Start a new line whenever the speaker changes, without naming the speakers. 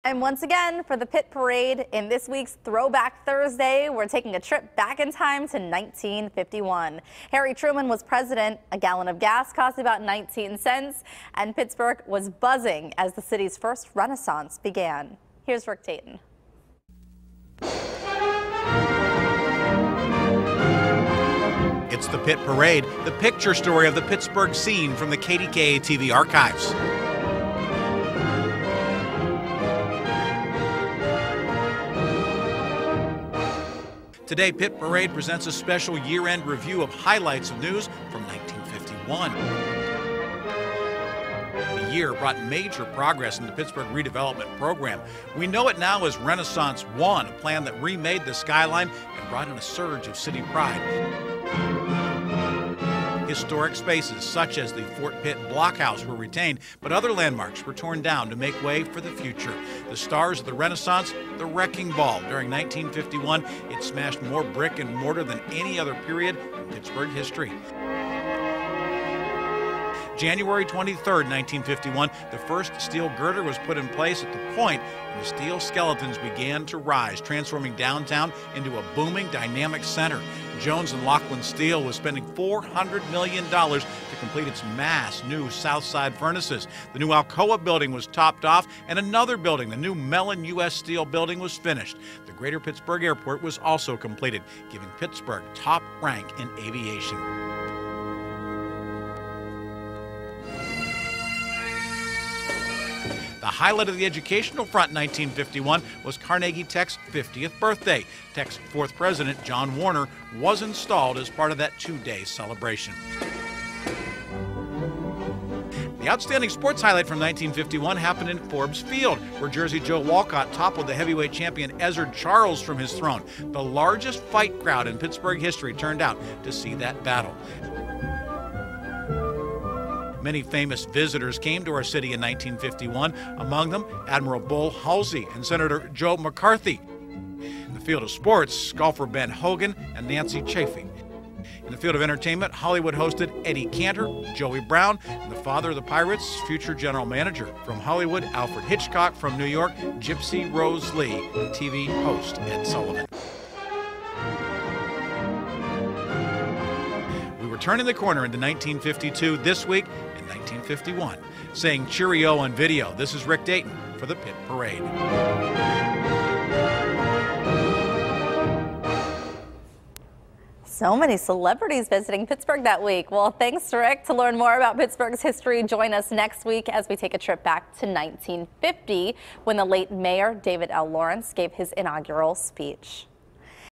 And once again, for the Pitt Parade, in this week's Throwback Thursday, we're taking a trip back in time to 1951. Harry Truman was president, a gallon of gas cost about 19 cents, and Pittsburgh was buzzing as the city's first Renaissance began. Here's Rick Dayton.
It's the Pitt Parade, the picture story of the Pittsburgh scene from the KDKA TV archives. Today, Pitt Parade presents a special year-end review of highlights of news from 1951. The year brought major progress in the Pittsburgh redevelopment program. We know it now as Renaissance 1, a plan that remade the skyline and brought in a surge of city pride. Historic spaces such as the Fort Pitt Blockhouse were retained, but other landmarks were torn down to make way for the future. The stars of the Renaissance, the Wrecking Ball. During 1951, it smashed more brick and mortar than any other period in Pittsburgh history. January 23rd, 1951, the first steel girder was put in place at the point, and the steel skeletons began to rise, transforming downtown into a booming, dynamic center. Jones and Laughlin Steel was spending $400 million to complete its mass new South Side furnaces. The new Alcoa building was topped off, and another building, the new Mellon U.S. Steel building, was finished. The Greater Pittsburgh Airport was also completed, giving Pittsburgh top rank in aviation. The highlight of the educational front in 1951 was Carnegie Tech's 50th birthday. Tech's fourth president, John Warner, was installed as part of that two-day celebration. The outstanding sports highlight from 1951 happened in Forbes Field, where Jersey Joe Walcott toppled the heavyweight champion Ezzard Charles from his throne. The largest fight crowd in Pittsburgh history turned out to see that battle. Many famous visitors came to our city in 1951, among them Admiral Bull Halsey and Senator Joe McCarthy. In the field of sports, golfer Ben Hogan and Nancy Chaffee. In the field of entertainment, Hollywood hosted Eddie Cantor, Joey Brown, and the father of the Pirates' future general manager. From Hollywood, Alfred Hitchcock. From New York, Gypsy Rose Lee, and TV host Ed Sullivan. Turning the corner into 1952 this week in 1951. Saying cheerio on video, this is Rick Dayton for the Pitt Parade.
So many celebrities visiting Pittsburgh that week. Well, thanks, Rick. To learn more about Pittsburgh's history, join us next week as we take a trip back to 1950 when the late Mayor David L. Lawrence gave his inaugural speech.